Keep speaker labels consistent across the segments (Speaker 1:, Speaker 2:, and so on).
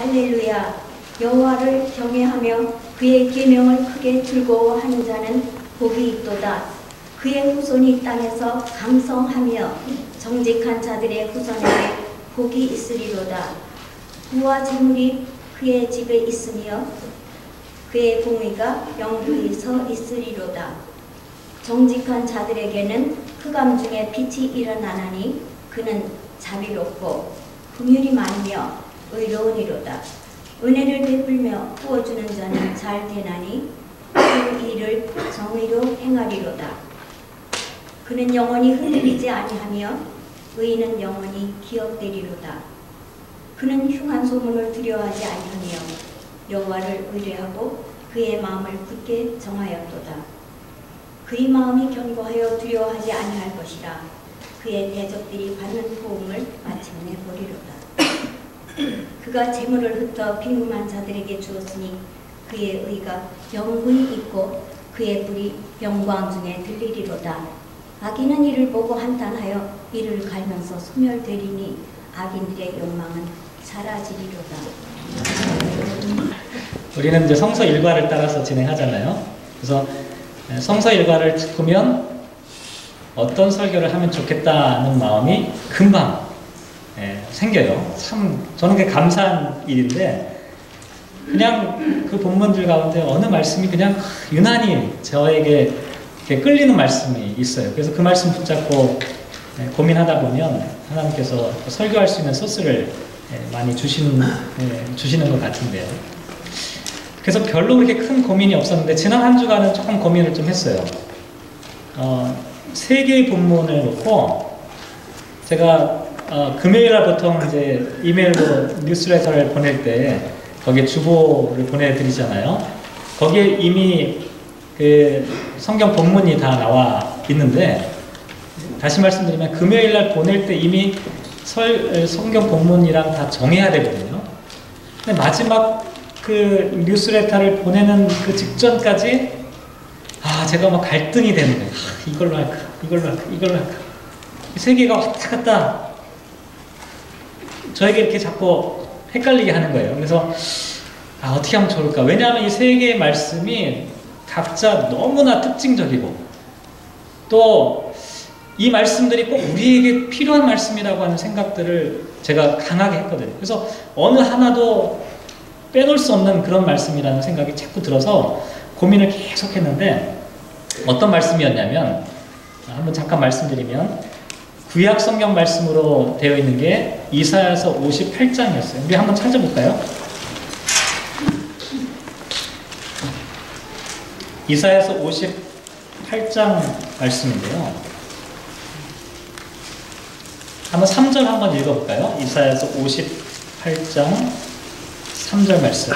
Speaker 1: 할렐루야. 여호와를 경외하며 그의 계명을 크게 즐거워하는 자는 복이 있도다. 그의 후손이 땅에서 강성하며 정직한 자들의 후손에게 복이 있으리로다. 부와 재물이 그의 집에 있으며 그의 공의가 영구히 서 있으리로다. 정직한 자들에게는 흑암 중에 빛이 일어나나니 그는 자비롭고 긍휼이 많으며 의로우니로다. 은혜를 베풀며 부어주는 자는 잘 되나니 그 일을 정의로 행하리로다. 그는 영원히 흔들리지 아니하며 의인은 영원히 기억되리로다. 그는 흉한 소문을 두려워하지 아니하며 여호와를 의뢰하고 그의 마음을 굳게 정하였도다. 그의 마음이 견고하여 두려워하지 아니할 것이라. 그의 대적들이 받는 포옹을 마침내 보리로다. 그가 재물을 흩어 빈궁한 자들에게 주었으니 그의 의가 영원히 있고 그의 뿔이 영광 중에 들리리로다. 악인은 이를 보고 한탄하여 이를 갈면서 소멸되리니 악인들의 욕망은 사라지리로다.
Speaker 2: 우리는 이제 성서 일과를 따라서 진행하잖아요. 그래서 성서 일과를 듣으면 어떤 설교를 하면 좋겠다는 마음이 금방 생겨요. 참 저는 그게 감사한 일인데, 그냥 그 본문들 가운데 어느 말씀이 그냥 유난히 저에게 이렇게 끌리는 말씀이 있어요. 그래서 그 말씀 붙잡고 고민하다 보면 하나님께서 설교할 수 있는 소스를 많이 주시는 것 같은데요. 그래서 별로 그렇게 큰 고민이 없었는데 지난 한 주간은 조금 고민을 좀 했어요. 세 개의 본문을 놓고 제가 금요일날 보통 이제 이메일로 뉴스레터를 보낼 때 거기에 주보를 보내드리잖아요. 거기에 이미 그 성경 본문이 다 나와 있는데, 다시 말씀드리면 금요일날 보낼 때 이미 성경 본문이랑 다 정해야 되거든요. 근데 마지막 그 뉴스레터를 보내는 그 직전까지 제가 막 갈등이 되는 거예요. 이걸로 할까, 이걸로 할까, 이걸로 할까. 세 개가 왔다 갔다 저에게 이렇게 자꾸 헷갈리게 하는 거예요. 그래서 어떻게 하면 좋을까? 왜냐하면 이 세 개의 말씀이 각자 너무나 특징적이고 또 이 말씀들이 꼭 우리에게 필요한 말씀이라고 하는 생각들을 제가 강하게 했거든요. 그래서 어느 하나도 빼놓을 수 없는 그런 말씀이라는 생각이 자꾸 들어서 고민을 계속 했는데, 어떤 말씀이었냐면, 한번 잠깐 말씀드리면, 구약 성경 말씀으로 되어 있는 게 이사야서 58장이었어요. 우리 한번 찾아볼까요? 이사야서 58장 말씀인데요. 한번 3절 한번 읽어볼까요? 이사야서 58장 3절 말씀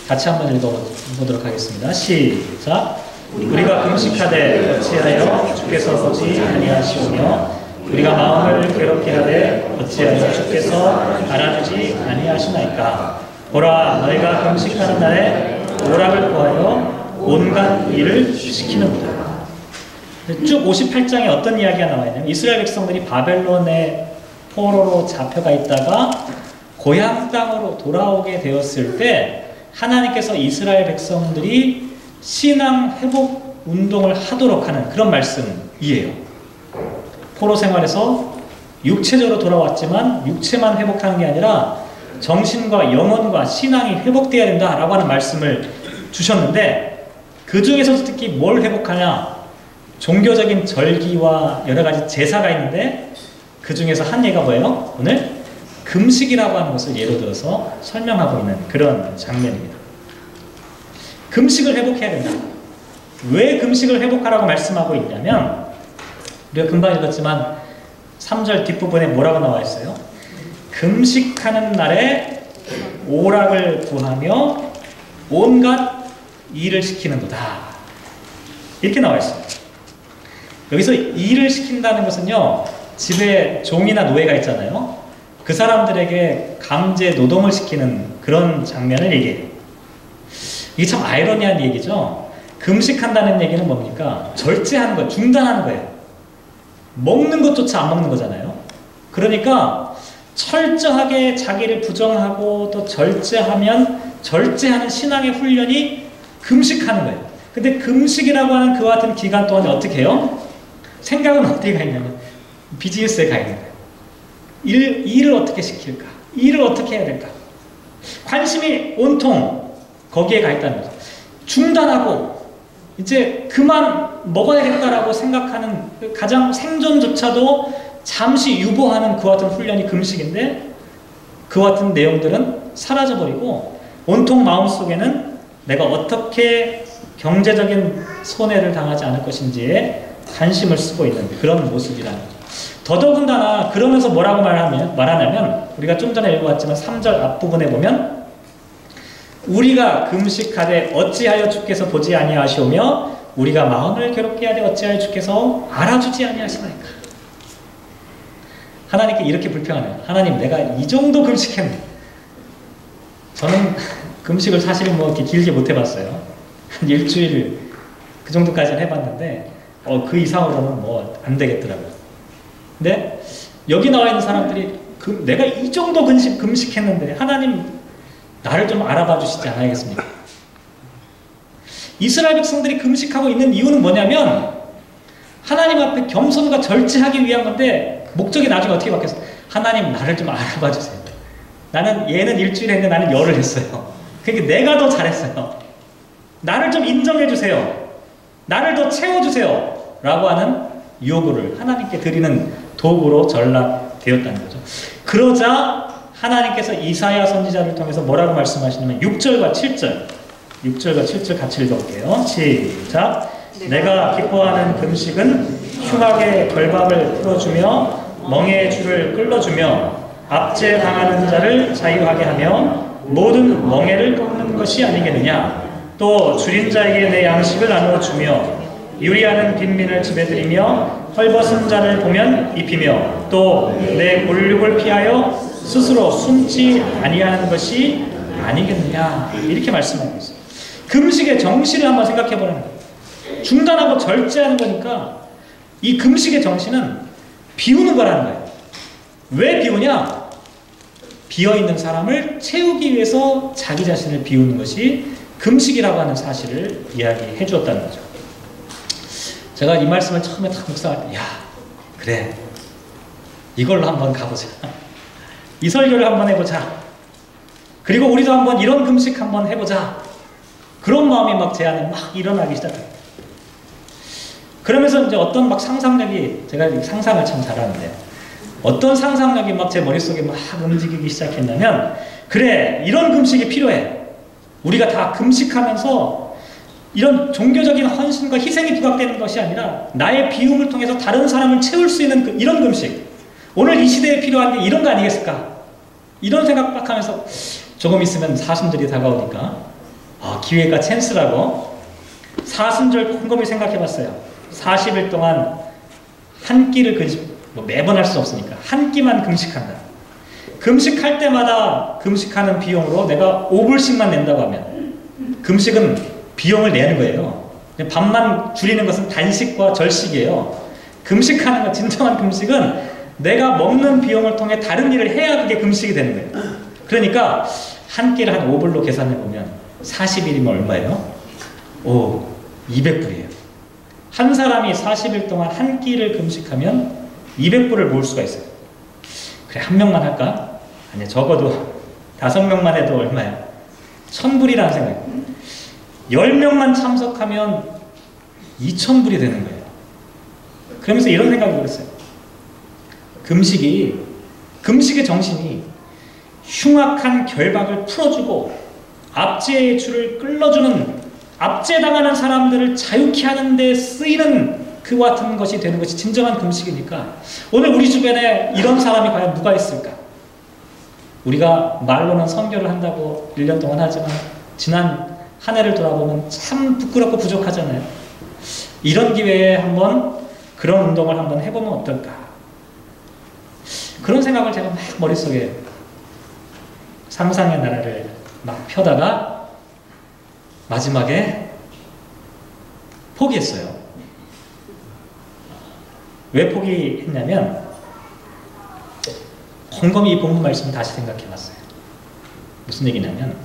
Speaker 2: 같이 한번 읽어보도록 하겠습니다. 시작. 우리가 금식하되 어찌하여 주께서 보지 아니하시오며 우리가 마음을 괴롭게 하되 어찌하여 주께서 알아주지 아니하시나이까. 보라, 너희가 금식하는 날에 오락을 구하여 온갖 일을 시키는구나. 쭉 58장에 어떤 이야기가 나와 있냐면, 이스라엘 백성들이 바벨론의 포로로 잡혀가 있다가 고향 땅으로 돌아오게 되었을 때 하나님께서 이스라엘 백성들이 신앙 회복 운동을 하도록 하는 그런 말씀이에요. 포로 생활에서 육체적으로 돌아왔지만 육체만 회복하는 게 아니라 정신과 영혼과 신앙이 회복되어야 된다라고 하는 말씀을 주셨는데, 그 중에서도 특히 뭘 회복하냐? 종교적인 절기와 여러 가지 제사가 있는데 그 중에서 한 예가 뭐예요? 오늘 금식이라고 하는 것을 예로 들어서 설명하고 있는 그런 장면입니다. 금식을 회복해야 된다. 왜 금식을 회복하라고 말씀하고 있냐면, 우리가 금방 읽었지만 3절 뒷부분에 뭐라고 나와 있어요? 금식하는 날에 오락을 구하며 온갖 일을 시키는 거다. 이렇게 나와 있어요. 여기서 일을 시킨다는 것은요, 집에 종이나 노예가 있잖아요. 그 사람들에게 강제 노동을 시키는 그런 장면을 얘기해요. 이게 참 아이러니한 얘기죠. 금식한다는 얘기는 뭡니까? 절제하는 거예요. 중단하는 거예요. 먹는 것조차 안 먹는 거잖아요. 그러니까 철저하게 자기를 부정하고 또 절제하는 신앙의 훈련이 금식하는 거예요. 근데 금식이라고 하는 그와 같은 기간 동안에 어떻게 해요? 생각은 어디에 가 있냐면 비즈니스에 가 있는 거예요. 일을 어떻게 시킬까? 일을 어떻게 해야 될까? 관심이 온통 거기에 가 있다는 거죠. 중단하고 이제 그만 먹어야겠다라고 생각하는 가장 생존조차도 잠시 유보하는 그와 같은 훈련이 금식인데 그와 같은 내용들은 사라져버리고 온통 마음속에는 내가 어떻게 경제적인 손해를 당하지 않을 것인지에 관심을 쓰고 있는 그런 모습이라는 거죠. 더더군다나 그러면서 뭐라고 말하냐면 우리가 좀 전에 읽어봤지만 3절 앞부분에 보면 우리가 금식하되 어찌하여 주께서 보지 아니하시오며 우리가 마음을 괴롭게 하되 어찌하여 주께서 알아주지 아니하시나이까. 하나님께 이렇게 불평하네요. 하나님, 내가 이 정도 금식했네. 저는 금식을 사실 뭐 이렇게 길게 못 해봤어요. 한 일주일 그 정도까지는 해봤는데 그 이상으로는 뭐 안 되겠더라고요. 근데 여기 나와 있는 사람들이 내가 이 정도 금식했는데 하나님 나를 좀 알아봐 주시지 않겠습니까? 이스라엘 백성들이 금식하고 있는 이유는 뭐냐면 하나님 앞에 겸손과 절제하기 위한 건데 목적이 나중에 어떻게 바뀌었어? 하나님 나를 좀 알아봐 주세요. 얘는 일주일 했는데 나는 열흘 했어요. 그러니까 내가 더 잘했어요. 나를 좀 인정해 주세요. 나를 더 채워주세요. 라고 하는 요구를 하나님께 드리는 도구로 전락되었다는 거죠. 그러자 하나님께서 이사야 선지자를 통해서 뭐라고 말씀하시냐면 6절과 7절 같이 읽어볼게요. 시작. 내가 기뻐하는 금식은 흉악의 결박을 풀어주며 멍에의 줄을 끌어주며 압제 당하는 자를 자유하게 하며 모든 멍에를 꺾는 것이 아니겠느냐. 또 줄인 자에게 내 양식을 나누어 주며 유리하는 빈민을 집에 들이며 헐벗은 자를 보면 입히며 또 내 골육을 피하여 스스로 숨지 아니하는 것이 아니겠느냐. 이렇게 말씀하고 있어요. 금식의 정신을 한번 생각해 보는 거예요. 중단하고 절제하는 거니까 이 금식의 정신은 비우는 거라는 거예요. 왜 비우냐? 비어있는 사람을 채우기 위해서 자기 자신을 비우는 것이 금식이라고 하는 사실을 이야기해 주었다는 거죠. 제가 이 말씀을 처음에 딱 묵상할 때, 야, 그래, 이걸로 한번 가보자. 이 설교를 한번 해보자. 그리고 우리도 한번 이런 금식 한번 해보자. 그런 마음이 막 제 안에 막 일어나기 시작해요. 그러면서 이제 어떤 막 상상력이, 제가 상상을 참 잘하는데요. 어떤 상상력이 막 제 머릿속에 막 움직이기 시작했냐면, 그래, 이런 금식이 필요해. 우리가 다 금식하면서 이런 종교적인 헌신과 희생이 부각되는 것이 아니라 나의 비움을 통해서 다른 사람을 채울 수 있는 이런 금식. 오늘 이 시대에 필요한 게 이런 거 아니겠을까? 이런 생각 딱 하면서 조금 있으면 사순절이 다가오니까 기회가 찬스라고 사순절 곰곰이 생각해 봤어요. 40일 동안 한 끼를 매번 할 수 없으니까 한 끼만 금식한다. 금식할 때마다 금식하는 비용으로 내가 5불씩만 낸다고 하면 금식은 비용을 내는 거예요. 밥만 줄이는 것은 단식과 절식이에요. 금식하는 것, 진정한 금식은 내가 먹는 비용을 통해 다른 일을 해야 그게 금식이 되는 거예요. 그러니까 한 끼를 한 5불로 계산해 보면 40일이면 얼마예요? 200불이에요. 한 사람이 40일 동안 한 끼를 금식하면 200불을 모을 수가 있어요. 그래, 한 명만 할까? 아니, 적어도 5명만 해도 얼마야? 1000불이라는 생각이에요. 10명만 참석하면 2000불이 되는 거예요. 그러면서 이런 생각이 들었어요. 금식의 정신이 흉악한 결박을 풀어주고 압제의 줄을 끌어주는, 압제당하는 사람들을 자유케 하는 데 쓰이는 그와 같은 것이 되는 것이 진정한 금식이니까 오늘 우리 주변에 이런 사람이 과연 누가 있을까? 우리가 말로는 선교를 한다고 1년 동안 하지만 지난 한 해를 돌아보면 참 부끄럽고 부족하잖아요. 이런 기회에 한번 그런 운동을 한번 해보면 어떨까? 그런 생각을 제가 막 머릿속에 상상의 나라를 막 펴다가 마지막에 포기했어요. 왜 포기했냐면 곰곰이 이 본문 말씀을 다시 생각해 봤어요. 무슨 얘기냐면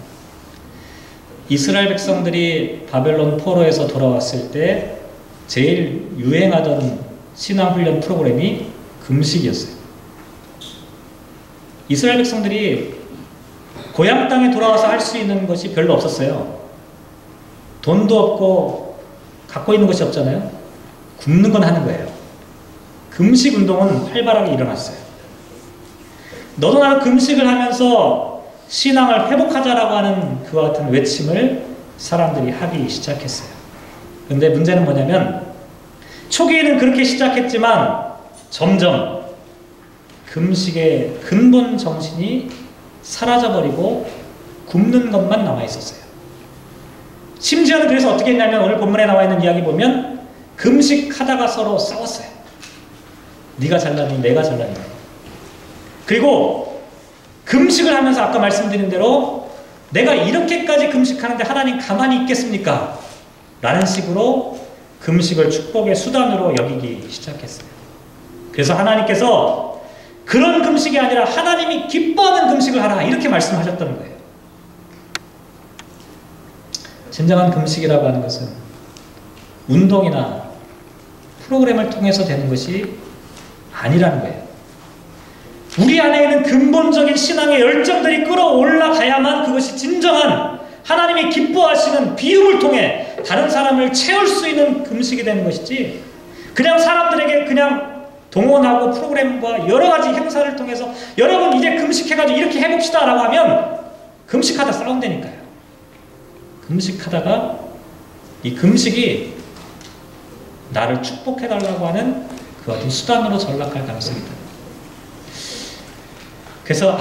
Speaker 2: 이스라엘 백성들이 바벨론 포로에서 돌아왔을 때 제일 유행하던 신앙훈련 프로그램이 금식이었어요. 이스라엘 백성들이 고향 땅에 돌아와서 할 수 있는 것이 별로 없었어요. 돈도 없고 갖고 있는 것이 없잖아요. 굶는 건 하는 거예요. 금식 운동은 활발하게 일어났어요. 너도 나도 금식을 하면서 신앙을 회복하자라고 하는 그와 같은 외침을 사람들이 하기 시작했어요. 근데 문제는 뭐냐면 초기에는 그렇게 시작했지만 점점 금식의 근본 정신이 사라져버리고 굶는 것만 남아있었어요. 심지어는 그래서 어떻게 했냐면 오늘 본문에 나와 있는 이야기 보면 금식하다가 서로 싸웠어요. 네가 잘나니 내가 잘나니. 그리고 금식을 하면서 아까 말씀드린 대로 내가 이렇게까지 금식하는데 하나님 가만히 있겠습니까? 라는 식으로 금식을 축복의 수단으로 여기기 시작했어요. 그래서 하나님께서 그런 금식이 아니라 하나님이 기뻐하는 금식을 하라 이렇게 말씀하셨다는 거예요. 진정한 금식이라고 하는 것은 운동이나 프로그램을 통해서 되는 것이 아니라는 거예요. 우리 안에 있는 근본적인 신앙의 열정들이 끌어올라가야만 그것이 진정한 하나님이 기뻐하시는 비움을 통해 다른 사람을 채울 수 있는 금식이 되는 것이지, 그냥 사람들에게 그냥 동원하고 프로그램과 여러 가지 행사를 통해서 여러분 이제 금식해가지고 이렇게 해봅시다 라고 하면 금식하다 싸운다니까요. 금식하다가 이 금식이 나를 축복해달라고 하는 그 같은 수단으로 전락할 가능성이 있다. 그래서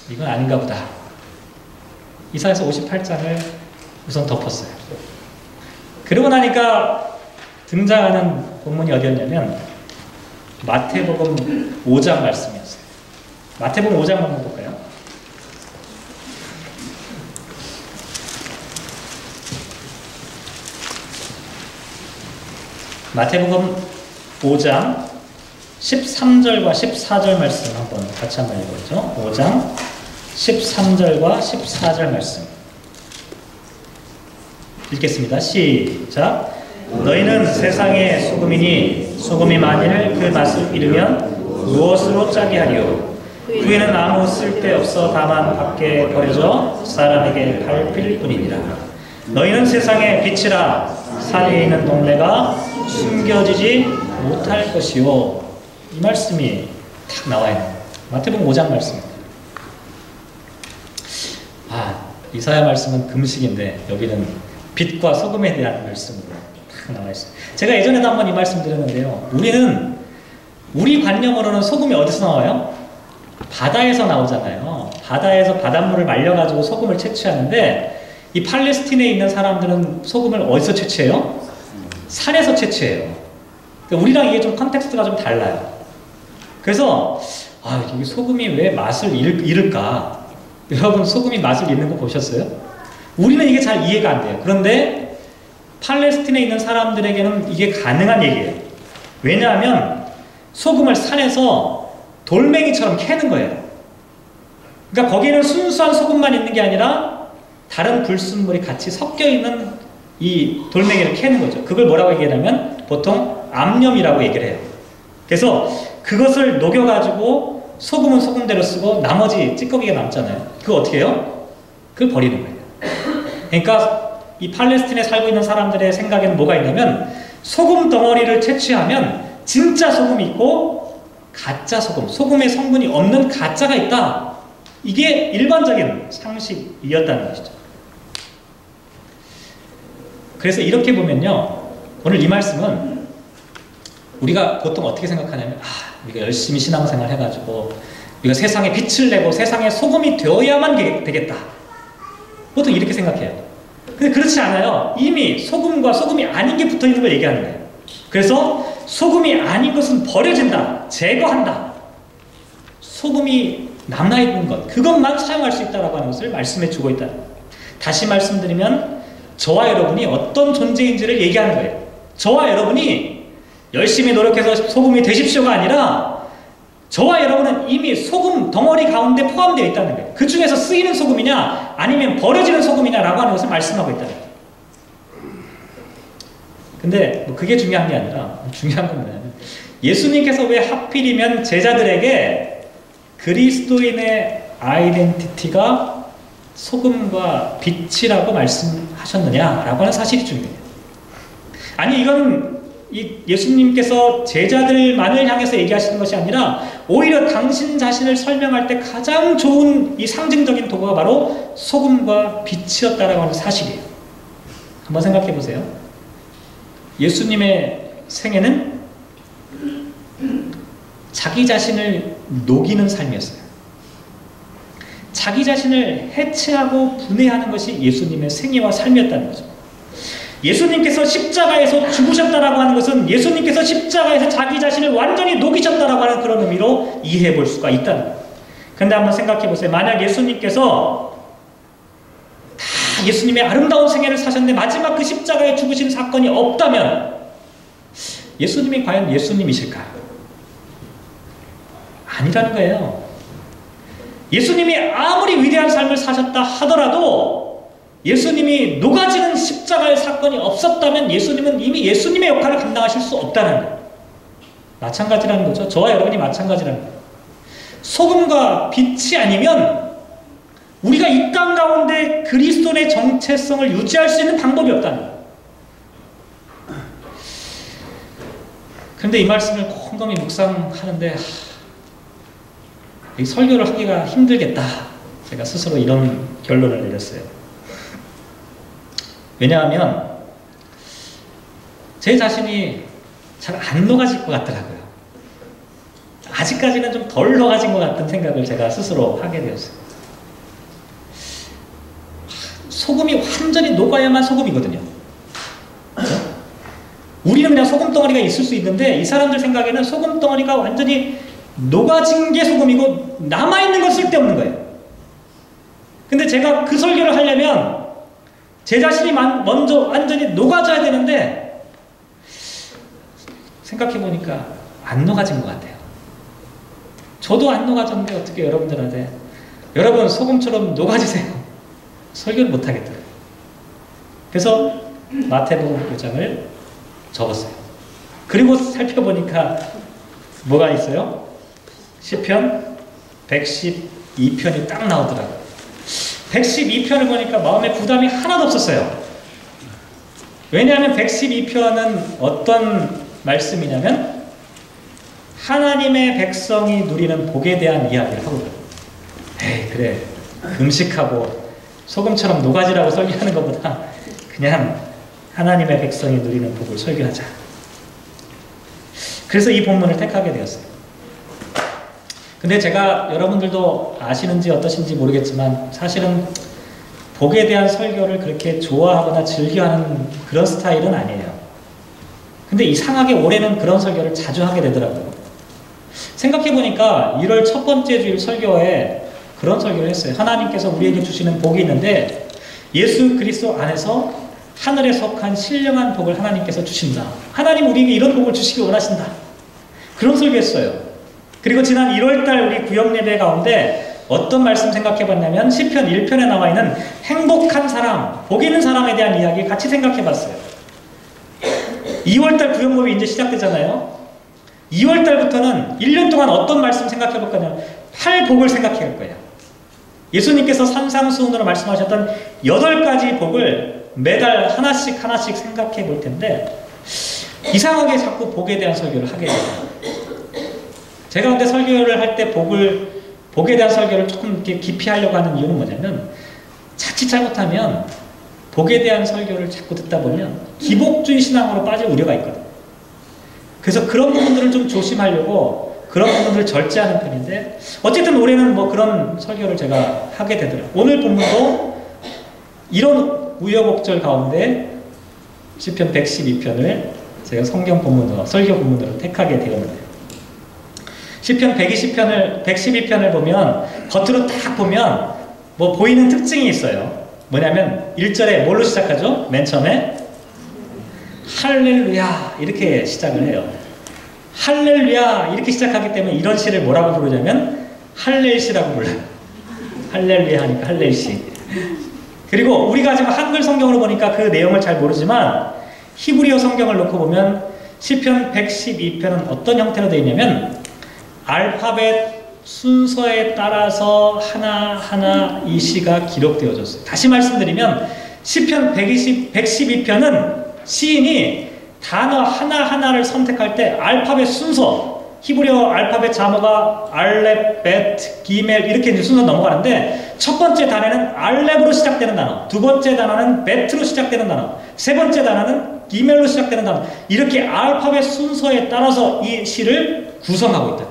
Speaker 2: 이건 아닌가 보다. 이사야서 58장을 우선 덮었어요. 그러고 나니까 등장하는 본문이 어디였냐면 마태복음 5장 말씀이었어요. 마태복음 5장 한번 볼까요? 마태복음 5장 13절과 14절 말씀 한번 같이 한번 읽어보죠. 5장 13절과 14절 말씀 읽겠습니다. 시작. 너희는 세상의 소금이니 소금이 만일 그 맛을 잃으면 무엇으로 짜게 하리요? 그에는 아무 쓸데없어 다만 밖에 버려져 사람에게 밟힐 뿐이니라. 너희는 세상의 빛이라. 산에 있는 동네가 숨겨지지 못할 것이요. 이 말씀이 딱 나와요. 마태복음 5장 말씀입니다. 이사야 말씀은 금식인데 여기는 빛과 소금에 대한 말씀으로 딱 나와 있어요. 제가 예전에도 한번 이 말씀 드렸는데요. 우리 관념으로는 소금이 어디서 나와요? 바다에서 나오잖아요. 바다에서 바닷물을 말려가지고 소금을 채취하는데 이 팔레스틴에 있는 사람들은 소금을 어디서 채취해요? 산에서 채취해요. 그러니까 우리랑 이게 좀 컨텍스트가 좀 달라요. 그래서 이 소금이 왜 맛을 잃을까? 여러분 소금이 맛을 잃는 거 보셨어요? 우리는 이게 잘 이해가 안 돼요. 그런데 팔레스틴에 있는 사람들에게는 이게 가능한 얘기예요. 왜냐하면 소금을 산에서 돌멩이처럼 캐는 거예요. 그러니까 거기에는 순수한 소금만 있는 게 아니라 다른 불순물이 같이 섞여 있는 이 돌멩이를 캐는 거죠. 그걸 뭐라고 얘기하냐면 보통 암염이라고 얘기를 해요. 그래서 그것을 녹여가지고 소금은 소금대로 쓰고 나머지 찌꺼기가 남잖아요. 그거 어떻게 해요? 그걸 버리는 거예요. 그러니까 이 팔레스틴에 살고 있는 사람들의 생각에는 뭐가 있냐면 소금 덩어리를 채취하면 진짜 소금이 있고 가짜 소금, 소금의 성분이 없는 가짜가 있다. 이게 일반적인 상식이었다는 것이죠. 그래서 이렇게 보면요, 오늘 이 말씀은 우리가 보통 어떻게 생각하냐면 우리가 열심히 신앙생활 해가지고 우리가 세상에 빛을 내고 세상에 소금이 되어야만 되겠다. 보통 이렇게 생각해요. 근데 그렇지 않아요. 이미 소금과 소금이 아닌 게 붙어있는 걸 얘기하는 거예요. 그래서 소금이 아닌 것은 버려진다. 제거한다. 소금이 남아있는 것, 그것만 사용할 수 있다고 하는 것을 말씀해 주고 있다. 다시 말씀드리면 저와 여러분이 어떤 존재인지를 얘기하는 거예요. 저와 여러분이 열심히 노력해서 소금이 되십시오가 아니라 저와 여러분은 이미 소금 덩어리 가운데 포함되어 있다는 거예요. 그 중에서 쓰이는 소금이냐 아니면 버려지는 소금이냐라고 하는 것을 말씀하고 있다는 거예요. 근데 뭐 그게 중요한 게 아니라 중요한 건 뭐냐면 예수님께서 왜 하필이면 제자들에게 그리스도인의 아이덴티티가 소금과 빛이라고 말씀하셨느냐라고 하는 사실이 중요해요. 아니 이건 예수님께서 제자들만을 향해서 얘기하시는 것이 아니라 오히려 당신 자신을 설명할 때 가장 좋은 이 상징적인 도구가 바로 소금과 빛이었다라고 하는 사실이에요. 한번 생각해 보세요. 예수님의 생애는 자기 자신을 녹이는 삶이었어요. 자기 자신을 해체하고 분해하는 것이 예수님의 생애와 삶이었다는 거죠. 예수님께서 십자가에서 죽으셨다라고 하는 것은 예수님께서 십자가에서 자기 자신을 완전히 녹이셨다라고 하는 그런 의미로 이해해 볼 수가 있다는 거예요. 그런데 한번 생각해 보세요. 만약 예수님께서 다 예수님의 아름다운 생애를 사셨는데 마지막 그 십자가에 죽으신 사건이 없다면 예수님이 과연 예수님이실까요? 아니라는 거예요. 예수님이 아무리 위대한 삶을 사셨다 하더라도 예수님이 녹아지는 십자가의 사건이 없었다면 예수님은 이미 예수님의 역할을 감당하실 수 없다는 거예요. 마찬가지라는 거죠. 저와 여러분이 마찬가지라는 거예요. 소금과 빛이 아니면 우리가 이 땅 가운데 그리스도의 정체성을 유지할 수 있는 방법이 없다는 거예요. 그런데 이 말씀을 곰곰이 묵상하는데 이 설교를 하기가 힘들겠다. 제가 스스로 이런 결론을 내렸어요. 왜냐하면 제 자신이 잘 안 녹아질 것 같더라고요. 아직까지는 좀 덜 녹아진 것 같은 생각을 제가 스스로 하게 되었어요. 소금이 완전히 녹아야만 소금이거든요. 그렇죠? 우리는 그냥 소금 덩어리가 있을 수 있는데 이 사람들 생각에는 소금 덩어리가 완전히 녹아진 게 소금이고 남아있는 건 쓸데없는 거예요. 근데 제가 그 설교를 하려면 제 자신이 먼저 완전히 녹아져야 되는데 생각해보니까 안 녹아진 것 같아요. 저도 안 녹아졌는데 어떻게 여러분들한테 여러분 소금처럼 녹아지세요. 설교를 못하겠더라고요. 그래서 마태복음 5장을 적었어요. 그리고 살펴보니까 뭐가 있어요? 시편 112편이 딱 나오더라고요. 112편을 보니까 마음에 부담이 하나도 없었어요. 왜냐하면 112편은 어떤 말씀이냐면 하나님의 백성이 누리는 복에 대한 이야기를 하거든요. 에이 그래 금식하고 소금처럼 녹아지라고 설교하는 것보다 그냥 하나님의 백성이 누리는 복을 설교하자. 그래서 이 본문을 택하게 되었어요. 근데 제가 여러분들도 아시는지 어떠신지 모르겠지만 사실은 복에 대한 설교를 그렇게 좋아하거나 즐겨하는 그런 스타일은 아니에요. 근데 이상하게 올해는 그런 설교를 자주 하게 되더라고요. 생각해보니까 1월 첫 번째 주일 설교에 그런 설교를 했어요. 하나님께서 우리에게 주시는 복이 있는데 예수 그리스도 안에서 하늘에 속한 신령한 복을 하나님께서 주신다. 하나님 우리에게 이런 복을 주시기 원하신다. 그런 설교했어요. 그리고 지난 1월달 우리 구역예배 가운데 어떤 말씀 생각해봤냐면 시편 1편에 나와있는 행복한 사람, 복 있는 사람에 대한 이야기 같이 생각해봤어요. 2월달 구역예배 이제 시작되잖아요. 2월달부터는 1년 동안 어떤 말씀 생각해볼 거냐면 팔복을 생각해볼 거예요. 예수님께서 산상수훈으로 말씀하셨던 8가지 복을 매달 하나씩 생각해 볼 텐데 이상하게 자꾸 복에 대한 설교를 하게 돼요. 제가 근데 설교를 할 때 복에 대한 설교를 조금 이렇게 깊이 하려고 하는 이유는 뭐냐면 자칫 잘못하면 복에 대한 설교를 자꾸 듣다 보면 기복주의 신앙으로 빠질 우려가 있거든요. 그래서 그런 부분들을 좀 조심하려고 그런 부분들을 절제하는 편인데 어쨌든 올해는 뭐 그런 설교를 제가 하게 되더라고요. 오늘 본문도 이런 우여곡절 가운데 시편 112편을 제가 성경 본문으로 설교 본문으로 택하게 되었는데요. 시편 112편을 보면 겉으로 딱 보면 뭐 보이는 특징이 있어요. 뭐냐면 1절에 뭘로 시작하죠? 맨 처음에 할렐루야 이렇게 시작을 해요. 할렐루야 이렇게 시작하기 때문에 이런 시를 뭐라고 부르냐면 할렐시라고 불러요. 할렐루야 하니까 할렐시. 그리고 우리가 지금 한글 성경으로 보니까 그 내용을 잘 모르지만 히브리어 성경을 놓고 보면 시편 112편은 어떤 형태로 되어 있냐면 알파벳 순서에 따라서 하나하나 이 시가 기록되어졌어요. 다시 말씀드리면 시편 112편은 시인이 단어 하나하나를 선택할 때 알파벳 순서, 히브리어 알파벳 자모가 알렙, bet, 기멜 이렇게 이제 순서 넘어가는데 첫 번째 단어는 알렙으로 시작되는 단어, 두 번째 단어는 bet로 시작되는 단어, 세 번째 단어는 기멜로 시작되는 단어, 이렇게 알파벳 순서에 따라서 이 시를 구성하고 있다.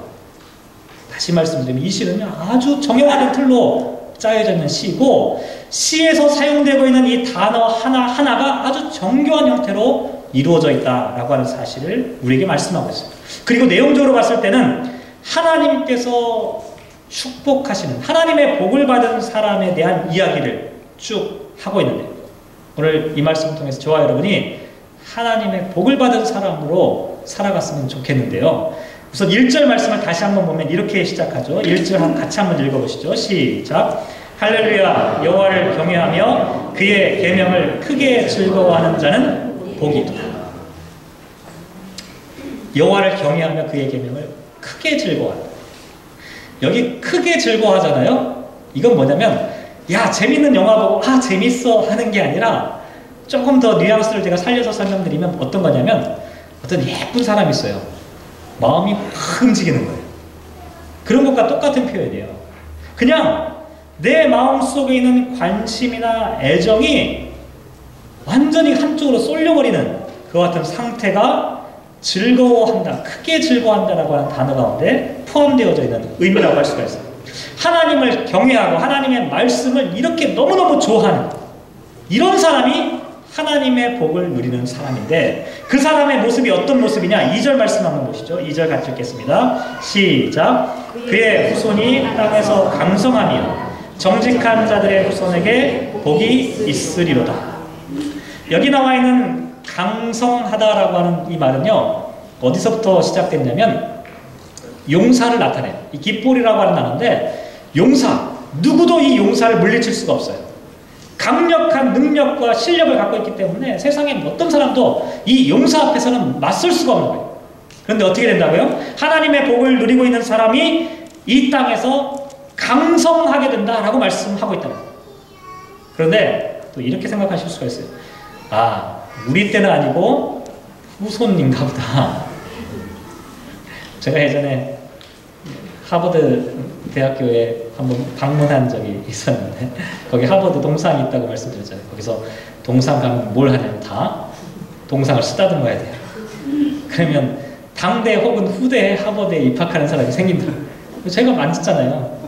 Speaker 2: 다시 말씀드리면 이 시는 아주 정형화된 틀로 짜여져 있는 시고 시에서 사용되고 있는 이 단어 하나하나가 아주 정교한 형태로 이루어져 있다라고 하는 사실을 우리에게 말씀하고 있습니다. 그리고 내용적으로 봤을 때는 하나님께서 축복하시는 하나님의 복을 받은 사람에 대한 이야기를 쭉 하고 있는데 오늘 이 말씀을 통해서 저와 여러분이 하나님의 복을 받은 사람으로 살아갔으면 좋겠는데요. 우선 1절 말씀을 다시 한번 보면 이렇게 시작하죠. 1절 같이 한번 읽어보시죠. 시작. 할렐루야 여호와를 경외하며 그의 계명을 크게 즐거워하는 자는 복이 있다. 여호와를 경외하며 그의 계명을 크게 즐거워한다. 여기 크게 즐거워하잖아요. 이건 뭐냐면 야 재밌는 영화 보고 아 재밌어 하는 게 아니라 조금 더 뉘앙스를 제가 살려서 설명드리면 어떤 거냐면 어떤 예쁜 사람이 있어요. 마음이 확 움직이는 거예요. 그런 것과 똑같은 표현이에요. 그냥 내 마음속에 있는 관심이나 애정이 완전히 한쪽으로 쏠려버리는 그와 같은 상태가 즐거워한다, 크게 즐거워한다라고 하는 단어 가운데 포함되어져 있는 의미라고 할 수가 있어요. 하나님을 경외하고 하나님의 말씀을 이렇게 너무너무 좋아하는 이런 사람이 하나님의 복을 누리는 사람인데 그 사람의 모습이 어떤 모습이냐? 2절 말씀 한번 보시죠. 2절 같이 읽겠습니다. 시작. 그의 후손이 땅에서 강성하며 정직한 자들의 후손에게 복이 있으리로다. 여기 나와 있는 강성하다라고 하는 이 말은요. 어디서부터 시작됐냐면 용사를 나타내요. 이 깃볼이라고 하는 단어인데 용사, 누구도 이 용사를 물리칠 수가 없어요. 강력한 능력과 실력을 갖고 있기 때문에 세상에 어떤 사람도 이 용사 앞에서는 맞설 수가 없는 거예요. 그런데 어떻게 된다고요? 하나님의 복을 누리고 있는 사람이 이 땅에서 강성하게 된다라고 말씀하고 있다는 거예요. 그런데 또 이렇게 생각하실 수가 있어요. 아, 우리 때는 아니고 후손인가 보다. 제가 예전에 하버드 대학교에 한번 방문한 적이 있었는데 거기 하버드 동상이 있다고 말씀드렸잖아요. 거기서 동상 가면 뭘 하냐면 다 동상을 쓰다듬어야 돼요. 그러면 당대 혹은 후대에 하버드에 입학하는 사람이 생긴다. 제가 만졌잖아요.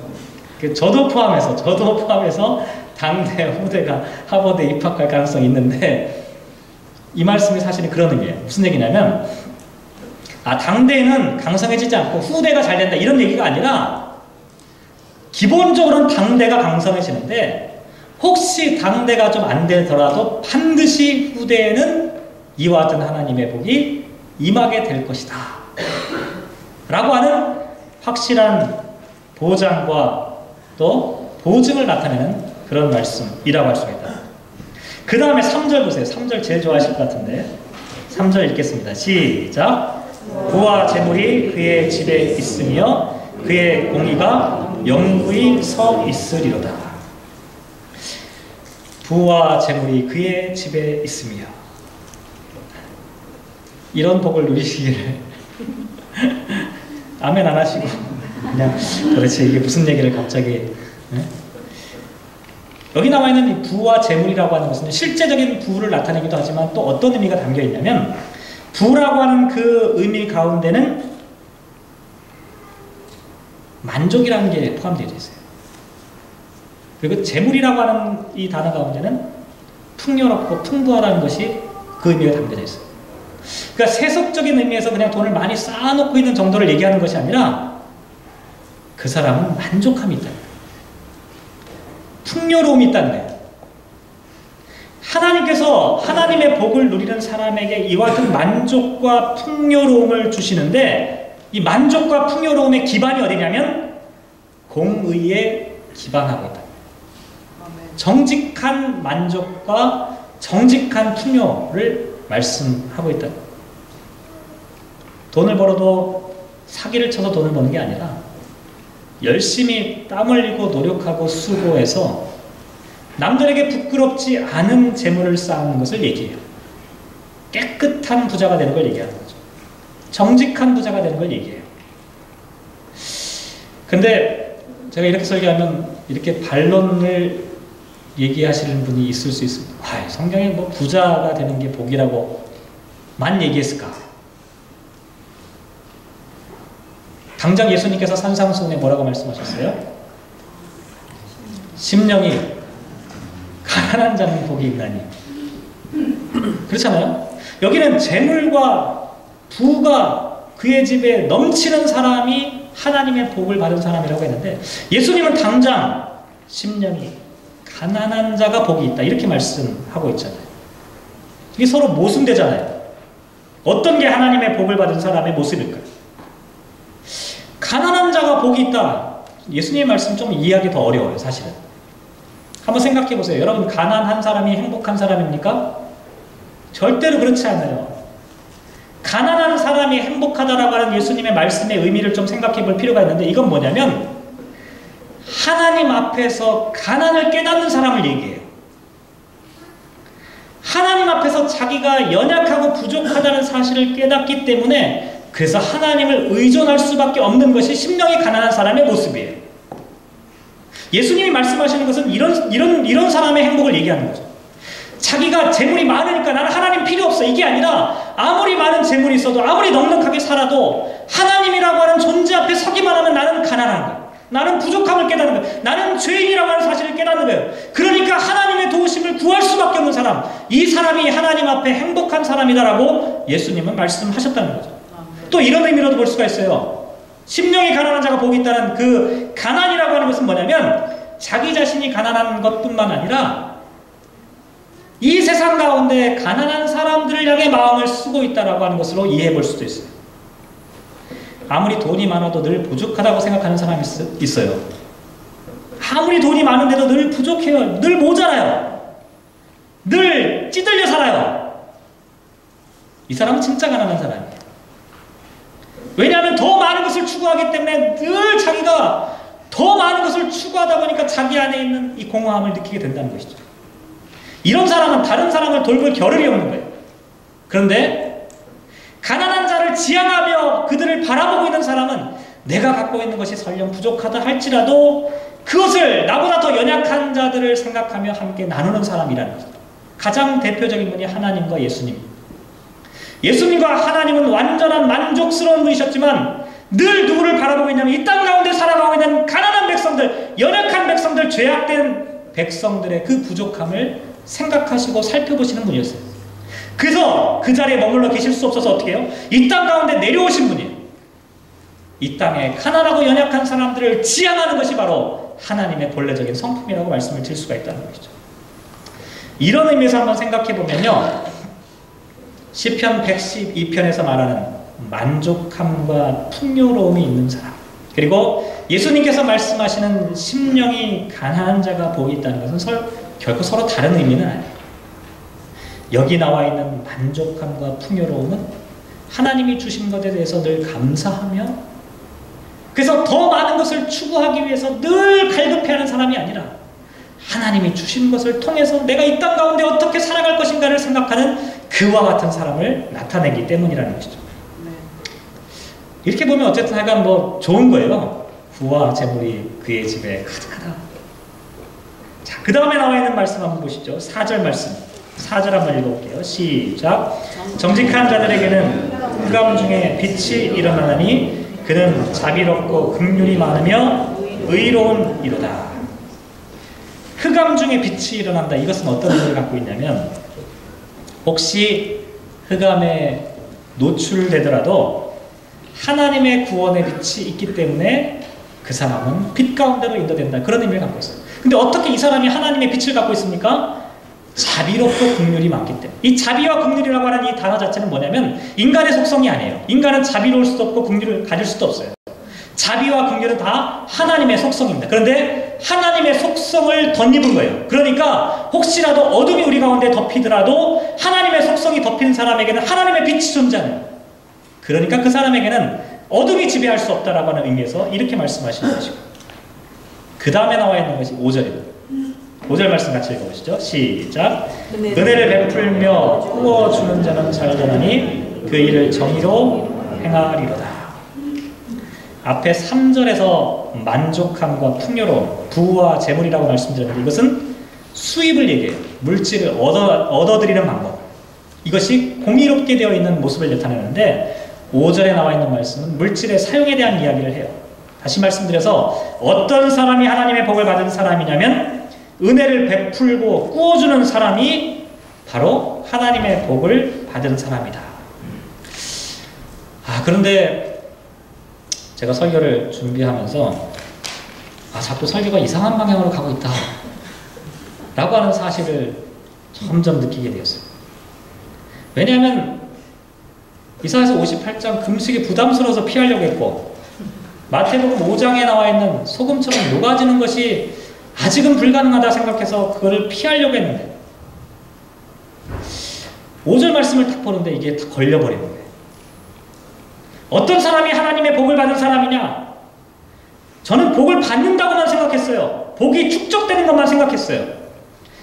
Speaker 2: 저도 포함해서 당대 후대가 하버드에 입학할 가능성이 있는데 이 말씀이 사실은 그런 의미예요. 무슨 얘기냐면 당대는 강성해지지 않고 후대가 잘 된다 이런 얘기가 아니라 기본적으로는 당대가 강성해지는데 혹시 당대가 좀 안 되더라도 반드시 후대에는 이와 같은 하나님의 복이 임하게 될 것이다 라고 하는 확실한 보장과 또 보증을 나타내는 그런 말씀이라고 할 수가 있다. 그 다음에 3절 보세요. 3절 제일 좋아하실 것 같은데 3절 읽겠습니다. 시작. 부와 재물이 그의 집에 있으며 그의 공의가 영구히 서 있으리로다. 부와 재물이 그의 집에 있으며 이런 복을 누리시기를 아멘 안 하시고 그냥 도대체 이게 무슨 얘기를 갑자기 여기 나와 있는 이 부와 재물이라고 하는 것은 실제적인 부를 나타내기도 하지만 또 어떤 의미가 담겨 있냐면 부라고 하는 그 의미 가운데는 만족이라는 게 포함되어 있어요. 그리고 재물이라고 하는 이 단어 가운데는 풍요롭고 풍부하다는 것이 그 의미가 담겨져 있어요. 그러니까 세속적인 의미에서 그냥 돈을 많이 쌓아놓고 있는 정도를 얘기하는 것이 아니라 그 사람은 만족함이 있다는 거예요. 풍요로움이 있다는 거예요. 하나님께서 하나님의 복을 누리는 사람에게 이와 같은 만족과 풍요로움을 주시는데 이 만족과 풍요로움의 기반이 어디냐면 공의에 기반하고 있다. 정직한 만족과 정직한 풍요를 말씀하고 있다. 돈을 벌어도 사기를 쳐서 돈을 버는 게 아니라 열심히 땀 흘리고 노력하고 수고해서 남들에게 부끄럽지 않은 재물을 쌓는 것을 얘기해요. 깨끗한 부자가 되는 걸 얘기하는 거죠. 정직한 부자가 되는 걸 얘기해요. 근데 제가 이렇게 설교하면 이렇게 반론을 얘기하시는 분이 있을 수 있습니다. 성경에 뭐 부자가 되는 게 복이라고만 얘기했을까? 당장 예수님께서 산상수훈에 뭐라고 말씀하셨어요? 심령이 가난한 자는 복이 있나니. 그렇잖아요. 여기는 재물과 부가 그의 집에 넘치는 사람이 하나님의 복을 받은 사람이라고 했는데 예수님은 당장 심령이 가난한 자가 복이 있다 이렇게 말씀하고 있잖아요. 이게 서로 모순되잖아요. 어떤 게 하나님의 복을 받은 사람의 모습일까요? 가난한 자가 복이 있다. 예수님의 말씀 좀 이해하기 더 어려워요, 사실은. 한번 생각해 보세요. 여러분, 가난한 사람이 행복한 사람입니까? 절대로 그렇지 않아요. 가난한 사람이 행복하다라고 하는 예수님의 말씀의 의미를 좀 생각해 볼 필요가 있는데 이건 뭐냐면 하나님 앞에서 가난을 깨닫는 사람을 얘기해요. 하나님 앞에서 자기가 연약하고 부족하다는 사실을 깨닫기 때문에 그래서 하나님을 의존할 수밖에 없는 것이 심령이 가난한 사람의 모습이에요. 예수님이 말씀하시는 것은 이런 사람의 행복을 얘기하는 거죠. 자기가 재물이 많으니까 나는 하나님 필요 없어 이게 아니라 아무리 많은 재물이 있어도 아무리 넉넉하게 살아도 하나님이라고 하는 존재 앞에 서기만 하면 나는 가난한 거예요. 나는 부족함을 깨닫는 거예요. 나는 죄인이라고 하는 사실을 깨닫는 거예요. 그러니까 하나님의 도우심을 구할 수밖에 없는 사람, 이 사람이 하나님 앞에 행복한 사람이다라고 예수님은 말씀하셨다는 거죠. 또 이런 의미로도 볼 수가 있어요. 심령이 가난한 자가 복이 있다는 그 가난이라고 하는 것은 뭐냐면 자기 자신이 가난한 것뿐만 아니라 이 세상 가운데 가난한 사람들을 향해 마음을 쓰고 있다라고 하는 것으로 이해해 볼 수도 있어요. 아무리 돈이 많아도 늘 부족하다고 생각하는 사람이 있어요. 아무리 돈이 많은데도 늘 부족해요. 늘 모자라요. 늘 찌들려 살아요. 이 사람은 진짜 가난한 사람이에요. 왜냐하면 더 많은 것을 추구하기 때문에 늘 자기가 더 많은 것을 추구하다 보니까 자기 안에 있는 이 공허함을 느끼게 된다는 것이죠. 이런 사람은 다른 사람을 돌볼 겨를이 없는 거예요. 그런데 가난한 자를 지향하며 그들을 바라보고 있는 사람은 내가 갖고 있는 것이 설령 부족하다 할지라도 그것을 나보다 더 연약한 자들을 생각하며 함께 나누는 사람이라는 거죠. 가장 대표적인 분이 하나님과 예수님. 예수님과 하나님은 완전한 만족스러운 분이셨지만 늘 누구를 바라보고 있냐면 이 땅 가운데 살아가고 있는 가난한 백성들, 연약한 백성들, 죄악된 백성들의 그 부족함을 생각하시고 살펴보시는 분이었어요. 그래서 그 자리에 머물러 계실 수 없어서 어떻게 해요? 이 땅 가운데 내려오신 분이에요. 이 땅에 가난하고 연약한 사람들을 지향하는 것이 바로 하나님의 본래적인 성품이라고 말씀을 드릴 수가 있다는 것이죠. 이런 의미에서 한번 생각해 보면요. 시편 112편에서 말하는 만족함과 풍요로움이 있는 사람, 그리고 예수님께서 말씀하시는 심령이 가난한 자가 복이 있다는 것은 결코 서로 다른 의미는 아니에요. 여기 나와 있는 만족함과 풍요로움은 하나님이 주신 것에 대해서 늘 감사하며 그래서 더 많은 것을 추구하기 위해서 늘 갈급해하는 사람이 아니라 하나님이 주신 것을 통해서 내가 이 땅 가운데 어떻게 살아갈 것인가를 생각하는 그와 같은 사람을 나타내기 때문이라는 것이죠. 이렇게 보면 어쨌든 하여간 뭐 좋은 거예요. 부와 재물이 그의 집에 가득하다. 자, 그 다음에 나와 있는 말씀 한번 보시죠. 4절 말씀. 4절 한번 읽어볼게요. 시작. 정직한 자들에게는 흑암 중에 빛이 일어나니 그는 자비롭고 긍휼이 많으며 의로운 이로다. 흑암 중에 빛이 일어난다. 이것은 어떤 의미를 갖고 있냐면 혹시 흑암에 노출되더라도 하나님의 구원의 빛이 있기 때문에 그 사람은 빛 가운데로 인도된다. 그런 의미를 갖고 있어요. 근데 어떻게 이 사람이 하나님의 빛을 갖고 있습니까? 자비롭고 긍휼이 많기 때문에. 이 자비와 긍휼이라고 하는 이 단어 자체는 뭐냐면 인간의 속성이 아니에요. 인간은 자비로울 수도 없고 긍휼을 가질 수도 없어요. 자비와 긍휼은 다 하나님의 속성입니다. 그런데 하나님의 속성을 덧입은 거예요. 그러니까 혹시라도 어둠이 우리 가운데 덮이더라도 하나님의 속성이 덮인 사람에게는 하나님의 빛이 존재하는, 그러니까 그 사람에게는 어둠이 지배할 수 없다라고 하는 의미에서 이렇게 말씀하시는 것이고, 그 다음에 나와 있는 것이 5절입니다. 5절 말씀 같이 읽어보시죠. 시작. 은혜를 베풀며 꾸어주는 자는 잘 되나니 그 일을 정의로 행하리로다. 앞에 3절에서 만족함과 풍요로움, 부와 재물이라고 말씀드렸는데 이것은 수입을 얘기해요. 물질을 얻어들이는 방법. 이것이 공의롭게 되어 있는 모습을 나타내는데 5절에 나와 있는 말씀은 물질의 사용에 대한 이야기를 해요. 다시 말씀드려서 어떤 사람이 하나님의 복을 받은 사람이냐면 은혜를 베풀고 꾸어주는 사람이 바로 하나님의 복을 받은 사람이다. 그런데 제가 설교를 준비하면서 자꾸 설교가 이상한 방향으로 가고 있다 라고 하는 사실을 점점 느끼게 되었어요. 왜냐하면 이사야서 58장 금식이 부담스러워서 피하려고 했고, 마태복음 5장에 나와 있는 소금처럼 녹아지는 것이 아직은 불가능하다 생각해서 그거를 피하려고 했는데 5절 말씀을 딱 보는데 이게 다 걸려버리는 거예요. 어떤 사람이 하나님의 복을 받은 사람이냐? 저는 복을 받는다고만 생각했어요. 복이 축적되는 것만 생각했어요.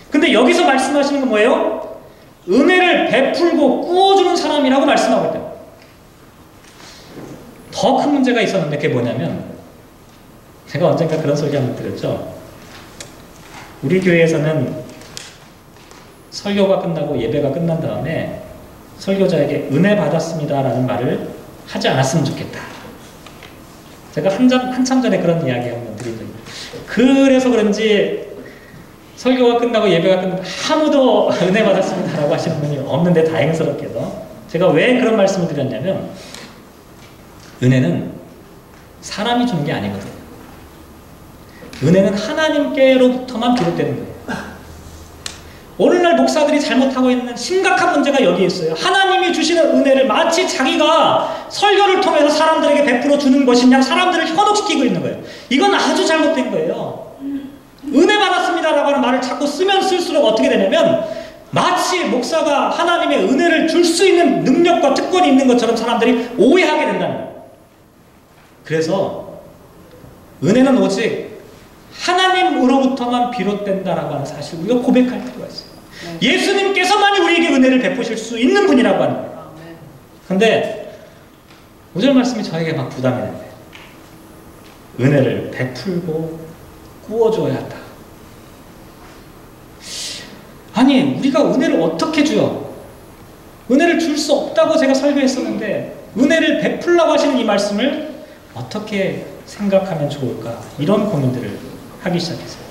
Speaker 2: 근데 여기서 말씀하시는 건 뭐예요? 은혜를 베풀고 꾸어주는 사람이라고 말씀하고 있대요. 더 큰 문제가 있었는데 그게 뭐냐면, 제가 언젠가 그런 소리 한번 드렸죠. 우리 교회에서는 설교가 끝나고 예배가 끝난 다음에 설교자에게 은혜 받았습니다 라는 말을 하지 않았으면 좋겠다. 제가 한참 전에 그런 이야기 한번 드린 적이 있어요. 그래서 그런지 설교가 끝나고 예배가 끝나고 아무도 은혜 받았습니다 라고 하시는 분이 없는데, 다행스럽게도 제가 왜 그런 말씀을 드렸냐면, 은혜는 사람이 주는 게 아니거든요. 은혜는 하나님께로부터만 비롯되는 거예요. 오늘날 목사들이 잘못하고 있는 심각한 문제가 여기에 있어요. 하나님이 주시는 은혜를 마치 자기가 설교를 통해서 사람들에게 베풀어 주는 것이냐 사람들을 현혹시키고 있는 거예요. 이건 아주 잘못된 거예요. 은혜 받았습니다라고 하는 말을 자꾸 쓰면 쓸수록 어떻게 되냐면 마치 목사가 하나님의 은혜를 줄 수 있는 능력과 특권이 있는 것처럼 사람들이 오해하게 된다는 거예요. 그래서 은혜는 오직 하나님으로부터만 비롯된다라고 하는 사실을 우리가 고백할 필요가 있어요. 예수님께서만이 우리에게 은혜를 베푸실 수 있는 분이라고 하는 거예요. 그런데 5절 말씀이 저에게 막 부담이 되는 거예요. 은혜를 베풀고 꾸어줘야 한다. 아니, 우리가 은혜를 어떻게 줘요? 은혜를 줄 수 없다고 제가 설교했었는데 은혜를 베풀라고 하시는 이 말씀을 어떻게 생각하면 좋을까? 이런 고민들을 하기 시작했어요.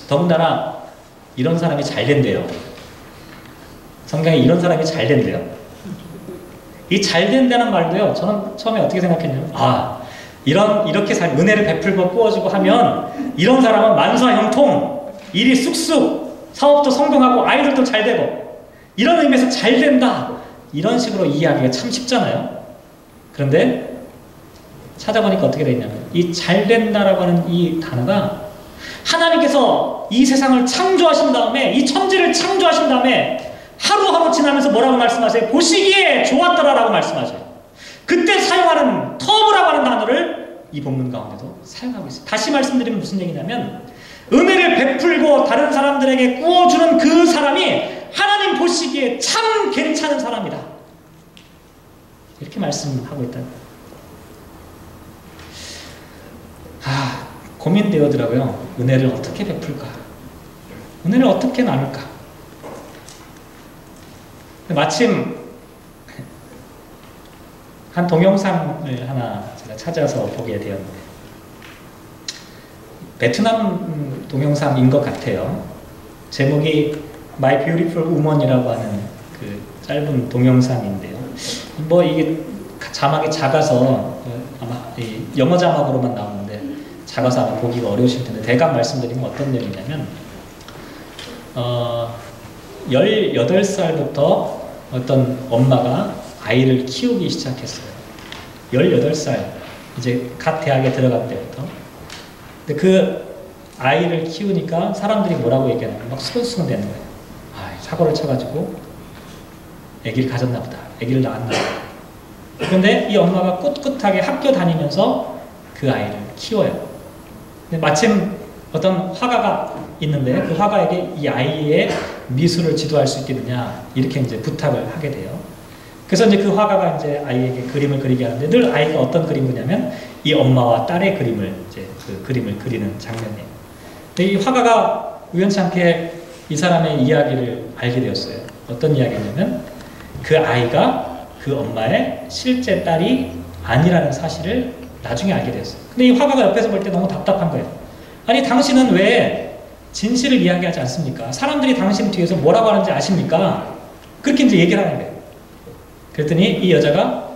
Speaker 2: 더군다나 이런 사람이 잘 된대요. 성경에 이런 사람이 잘 된대요. 이 잘 된다는 말도요, 저는 처음에 어떻게 생각했냐면, 이렇게 은혜를 베풀고 꾸어주고 하면 이런 사람은 만사형통, 일이 쑥쑥, 사업도 성공하고 아이들도 잘 되고, 이런 의미에서 잘 된다, 이런 식으로 이해하기가 참 쉽잖아요. 그런데 찾아보니까 어떻게 되어 있냐면, 이 잘 된다라고 하는 이 단어가 하나님께서 이 세상을 창조하신 다음에, 이 천지를 창조하신 다음에 하루하루 지나면서 뭐라고 말씀하세요? 보시기에 좋았더라라고 말씀하세요. 그때 사용하는 터브라고 하는 단어를 이 본문 가운데도 사용하고 있어요. 다시 말씀드리면 무슨 얘기냐면, 은혜를 베풀고 다른 사람들에게 꾸어주는 그 사람이 하나님 보시기에 참 괜찮은 사람이다, 이렇게 말씀하고 있다는 거예요. 고민되더라고요. 은혜를 어떻게 베풀까? 은혜를 어떻게 나눌까? 마침 한 동영상을 하나 제가 찾아서 보게 되었는데, 베트남 동영상인 것 같아요. 제목이 My Beautiful Woman이라고 하는 그 짧은 동영상인데요. 이게 자막이 작아서 아마 영어 자막으로만 나오는데 작아서 아마 보기가 어려우실 텐데, 대강 말씀드리면 어떤 내용이냐면, 18살부터 어떤 엄마가 아이를 키우기 시작했어요. 18살, 이제 갓 대학에 들어갈 때부터. 근데 그 아이를 키우니까 사람들이 뭐라고 얘기하냐면 막 수근수근 되는 거예요. 아, 사고를 쳐가지고 아기를 가졌나 보다. 아기를 낳았나 보다. 그런데 이 엄마가 꿋꿋하게 학교 다니면서 그 아이를 키워요. 근데 마침 어떤 화가가 있는데 그 화가에게 이 아이의 미술을 지도할 수 있겠느냐 이렇게 이제 부탁을 하게 돼요. 그래서 이제 그 화가가 이제 아이에게 그림을 그리게 하는데 늘 아이가 어떤 그림을 그리냐면 이 엄마와 딸의 그림을 이제 그 그림을 그리는 장면이에요. 근데 이 화가가 우연치 않게 이 사람의 이야기를 알게 되었어요. 어떤 이야기냐면 그 아이가 그 엄마의 실제 딸이 아니라는 사실을 나중에 알게 되었어요. 근데 이 화가가 옆에서 볼 때 너무 답답한 거예요. 아니 당신은 왜 진실을 이야기하지 않습니까? 사람들이 당신 뒤에서 뭐라고 하는지 아십니까? 그렇게 이제 얘기를 하는 거예요. 그랬더니 이 여자가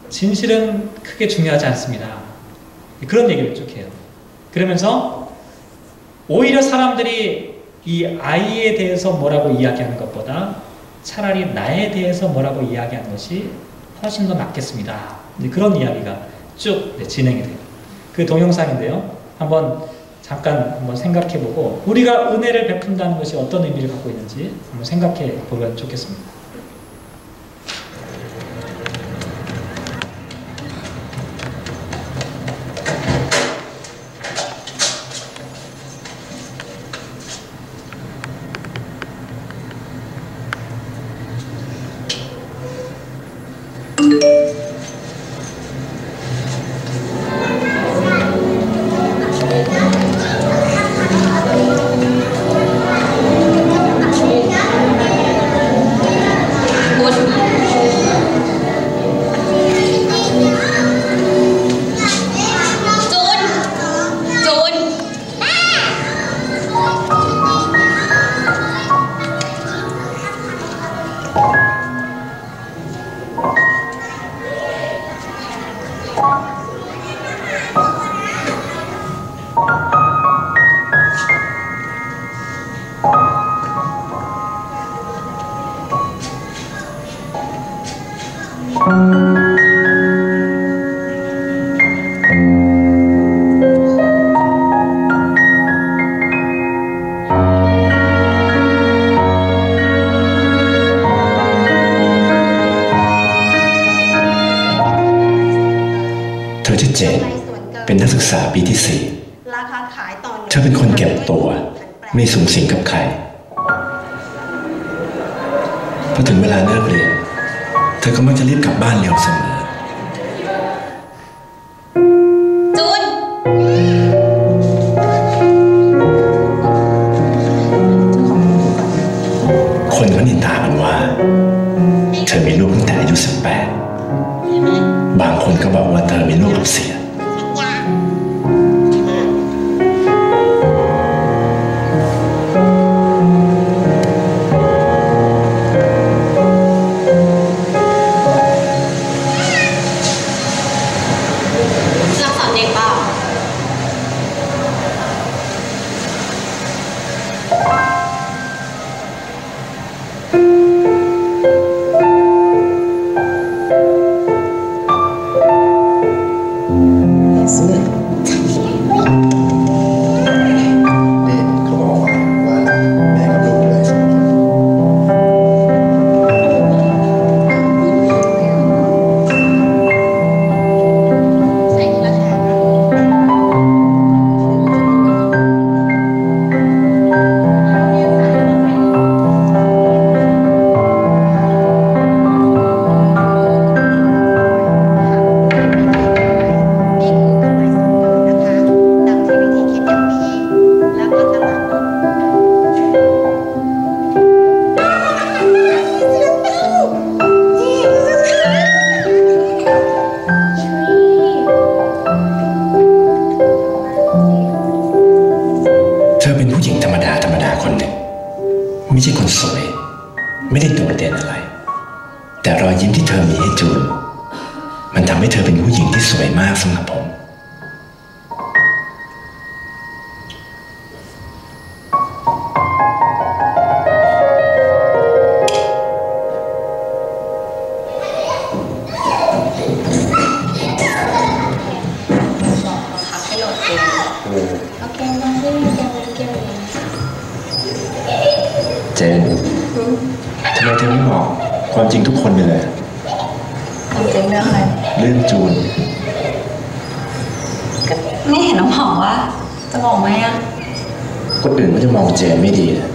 Speaker 2: 진실은 크게 중요하지 않습니다. 그런 얘기를 쭉 해요. 그러면서 오히려 사람들이 이 아이에 대해서 뭐라고 이야기하는 것보다 차라리 나에 대해서 뭐라고 이야기하는 것이 훨씬 더 낫겠습니다. 그런 이야기가 쭉 진행이 돼요. 그 동영상인데요. 잠깐 한번 생각해보고 우리가 은혜를 베푼다는 것이 어떤 의미를 갖고 있는지 한번 생각해 보면 좋겠습니다.
Speaker 3: เป็นนักศึกษาปีที่ 4 เธอเป็นคนเก็บตัวไม่สุงสิงกับใครพอถึงเวลาเลิกเรียนเธอก็มักจะรีบกลับบ้านเร็วเสมอจูนคนก็นินทากันว่าเธอมีลูกตั้งแต่อายุ 18 บางคนก็บอกว่าเธอมีลูกกับเสียไม่ใช่คนสวยไม่ได้โดดเด่นอะไรแต่รอยยิ้มที่เธอมีให้จูนมันทำให้เธอเป็นผู้หญิงที่สวยมากสำหรับผม เจนทำไมเธอไม่บอกความจริงทุกคนไปเลย
Speaker 4: ความจริงเรื่องอะไร
Speaker 3: เรื่องจูน
Speaker 4: ก็ไม่เห็นน้องหอมว่าจะบอกไหมอะ
Speaker 3: คนอื่นก็จะมองเจนไม่ดีนะ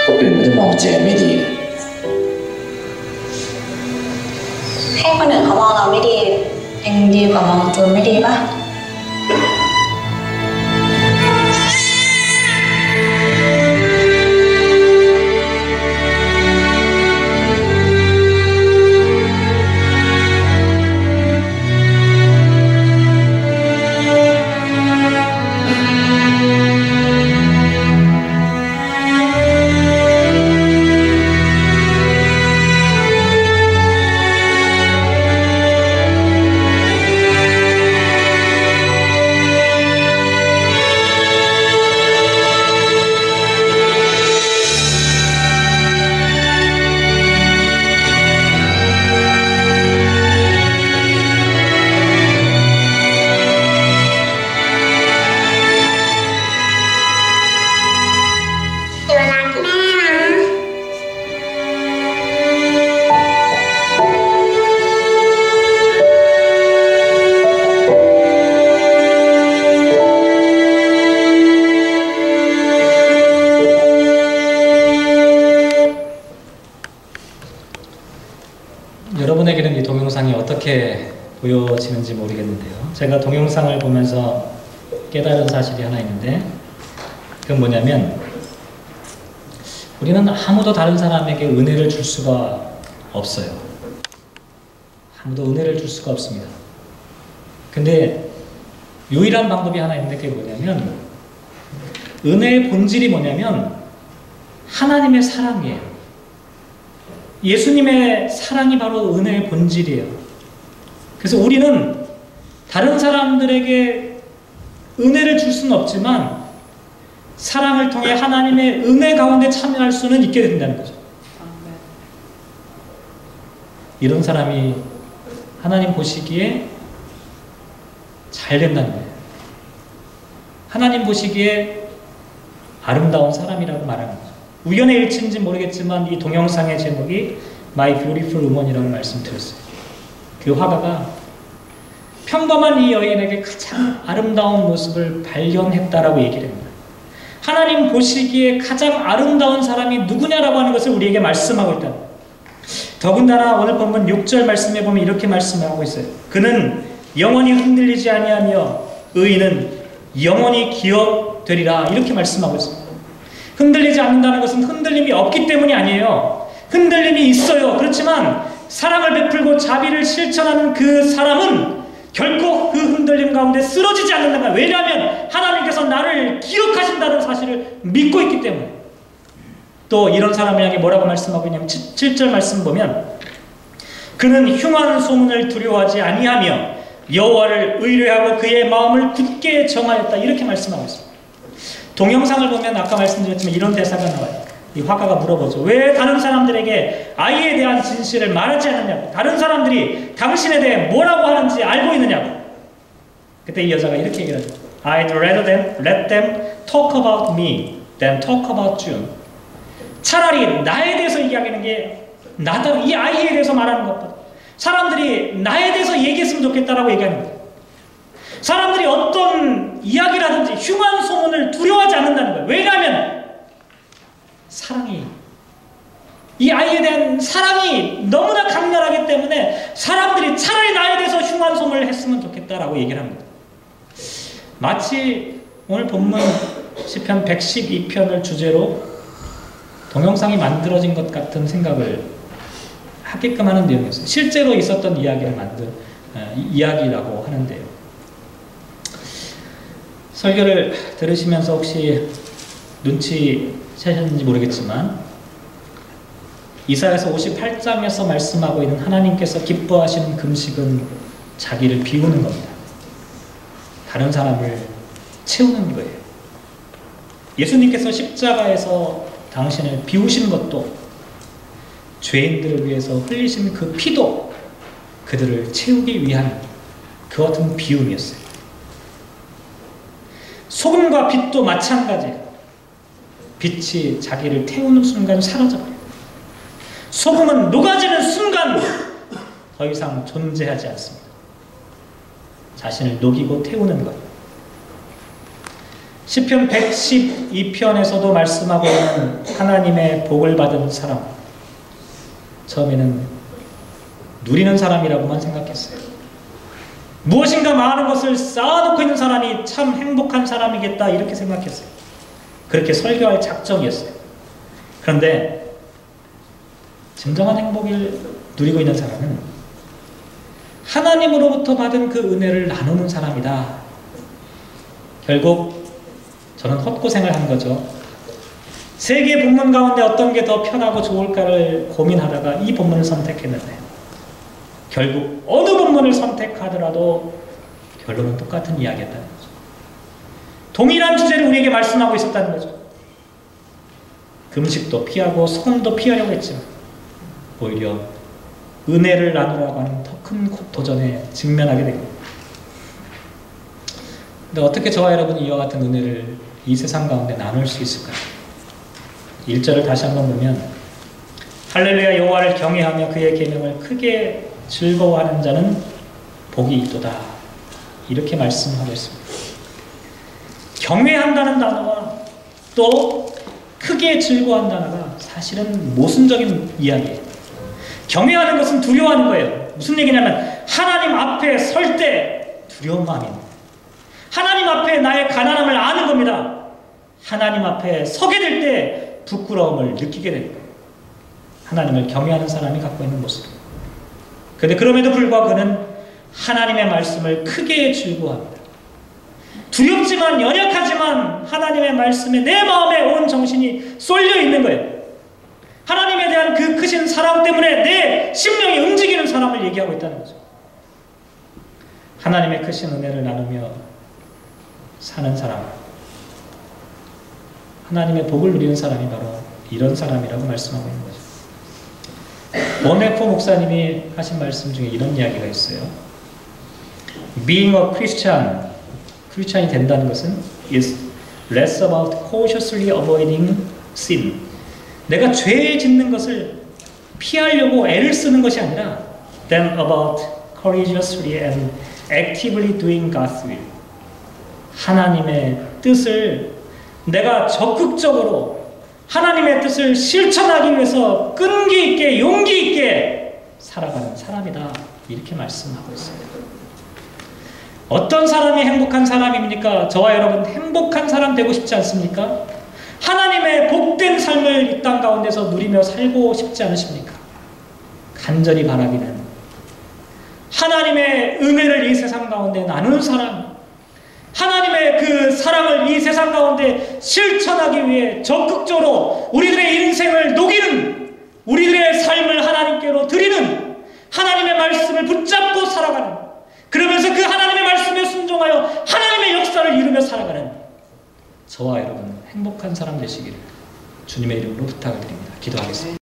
Speaker 3: คนอื่นก็จะมองเจนไม่ดีนะ
Speaker 4: ให้คนอื่นเขามองเราไม่ดียังดีกว่ามองจูนไม่ดีป่ะ
Speaker 2: 여러분에게는 이 동영상이 어떻게 보여지는지 모르겠는데요. 제가 동영상을 보면서 깨달은 사실이 하나 있는데 그건 뭐냐면 우리는 아무도 다른 사람에게 은혜를 줄 수가 없어요. 아무도 은혜를 줄 수가 없습니다. 근데 유일한 방법이 하나 있는데 그게 뭐냐면 은혜의 본질이 뭐냐면 하나님의 사랑이에요. 예수님의 사랑이 바로 은혜의 본질이에요. 그래서 우리는 다른 사람들에게 은혜를 줄 수는 없지만 사랑을 통해 하나님의 은혜 가운데 참여할 수는 있게 된다는 거죠. 이런 사람이 하나님 보시기에 잘 된다는 거예요. 하나님 보시기에 아름다운 사람이라고 말하는 거죠. 우연의 일치인지 모르겠지만 이 동영상의 제목이 My Beautiful Woman이라고 말씀드렸어요. 그 화가가 평범한 이 여인에게 가장 아름다운 모습을 발견했다라고 얘기를 합니다. 하나님 보시기에 가장 아름다운 사람이 누구냐라고 하는 것을 우리에게 말씀하고 있다. 더군다나 오늘 본문 6절 말씀에 보면 이렇게 말씀하고 있어요. 그는 영원히 흔들리지 아니하며 의인은 영원히 기억되리라 이렇게 말씀하고 있습니다. 흔들리지 않는다는 것은 흔들림이 없기 때문이 아니에요. 흔들림이 있어요. 그렇지만 사랑을 베풀고 자비를 실천하는 그 사람은 결코 그 흔들림 가운데 쓰러지지 않는다는 거예요. 왜냐하면 하나님께서 나를 기억하신다는 사실을 믿고 있기 때문에. 또 이런 사람을 향해 뭐라고 말씀하고 있냐면 7절 말씀 보면 그는 흉한 소문을 두려워하지 아니하며 여호와를 의뢰하고 그의 마음을 굳게 정하였다. 이렇게 말씀하고 있습니다. 동영상을 보면 아까 말씀드렸지만 이런 대사가 나와요. 이 화가가 물어보죠. 왜 다른 사람들에게 아이에 대한 진실을 말하지 않느냐고. 다른 사람들이 당신에 대해 뭐라고 하는지 알고 있느냐고. 그때 이 여자가 이렇게 얘기를 하죠. I'd rather let them talk about me than talk about June. 차라리 나에 대해서 이야기하는 게 나다. 이 아이에 대해서 말하는 것보다 사람들이 나에 대해서 얘기했으면 좋겠다라고 얘기하는 거예요. 사람들이 어떤 이야기라든지 흉한 소문을 두려워하지 않는다는 거예요. 왜냐하면 사랑이, 이 아이에 대한 사랑이 너무나 강렬하기 때문에 사람들이 차라리 나에 대해서 흉한 소문을 했으면 좋겠다라고 얘기를 합니다. 마치 오늘 본문 시편 112편을 주제로 동영상이 만들어진 것 같은 생각을 하게끔 하는 내용이었어요. 실제로 있었던 이야기를 만든 이야기라고 하는데요. 설교를 들으시면서 혹시 눈치채셨는지 모르겠지만 이사야서 58장에서 말씀하고 있는 하나님께서 기뻐하시는 금식은 자기를 비우는 겁니다. 다른 사람을 채우는 거예요. 예수님께서 십자가에서 당신을 비우신 것도 죄인들을 위해서 흘리신 그 피도 그들을 채우기 위한 그 같은 비움이었어요. 소금과 빛도 마찬가지예요. 빛이 자기를 태우는 순간 사라져버려요. 소금은 녹아지는 순간 더 이상 존재하지 않습니다. 자신을 녹이고 태우는 것. 시편 112편에서도 말씀하고 있는 하나님의 복을 받은 사람, 처음에는 누리는 사람이라고만 생각했어요. 무엇인가 많은 것을 쌓아놓고 있는 사람이 참 행복한 사람이겠다 이렇게 생각했어요. 그렇게 설교할 작정이었어요. 그런데 진정한 행복을 누리고 있는 사람은 하나님으로부터 받은 그 은혜를 나누는 사람이다. 결국 저는 헛고생을 한 거죠. 세 개의 본문 가운데 어떤 게 더 편하고 좋을까를 고민하다가 이 본문을 선택했는데 결국 어느 본문을 선택하더라도 결론은 똑같은 이야기였다는 거죠. 동일한 주제를 우리에게 말씀하고 있었다는 거죠. 금식도 피하고 소금도 피하려고 했지만 오히려 은혜를 나누라고 하는 더 큰 도전에 직면하게 됩니다. 근데 어떻게 저와 여러분이 이와 같은 은혜를 이 세상 가운데 나눌 수 있을까요? 1절을 다시 한번 보면 할렐루야 여호와를 경외하며 그의 계명을 크게 즐거워하는 자는 복이 있도다. 이렇게 말씀하고 있습니다. 경외한다는 단어와 또 크게 즐거워한다는 단어가 사실은 모순적인 이야기예요. 경외하는 것은 두려워하는 거예요. 무슨 얘기냐면 하나님 앞에 설 때 두려운 마음입니다. 하나님 앞에 나의 가난함을 아는 겁니다. 하나님 앞에 서게 될 때 부끄러움을 느끼게 됩니다. 하나님을 경외하는 사람이 갖고 있는 모습. 그런데 그럼에도 불구하고 그는 하나님의 말씀을 크게 즐거워합니다. 두렵지만 연약하지만 하나님의 말씀에 내 마음에 온 정신이 쏠려 있는 거예요. 하나님에 대한 그 크신 사랑 때문에 내 심령이 움직이는 사람을 얘기하고 있다는 거죠. 하나님의 크신 은혜를 나누며 사는 사람, 하나님의 복을 누리는 사람이 바로 이런 사람이라고 말씀하고 있는 거죠. 원해포 목사님이 하신 말씀 중에 이런 이야기가 있어요. Being a Christian, 크리스찬이 된다는 것은 is less about cautiously avoiding sin. 내가 죄 짓는 것을 피하려고 애를 쓰는 것이 아니라 than about courageously and actively doing God's will. 하나님의 뜻을 내가 적극적으로 하나님의 뜻을 실천하기 위해서 끈기 있게 용기 있게 살아가는 사람이다. 이렇게 말씀하고 있습니다. 어떤 사람이 행복한 사람입니까? 저와 여러분 행복한 사람 되고 싶지 않습니까? 하나님의 복된 삶을 이 땅 가운데서 누리며 살고 싶지 않으십니까? 간절히 바라기는 하나님의 은혜를 이 세상 가운데 나누는 사람, 하나님의 그 사랑을 이 세상 가운데 실천하기 위해 적극적으로 우리들의 인생을 녹이는, 우리들의 삶을 하나님께로 드리는, 하나님의 말씀을 붙잡고 살아가는 그러면서 그 하나님의 말씀에 순종하여 하나님의 역사를 이루며 살아가는 저와 여러분 행복한 사람 되시기를 주님의 이름으로 부탁을 드립니다. 기도하겠습니다.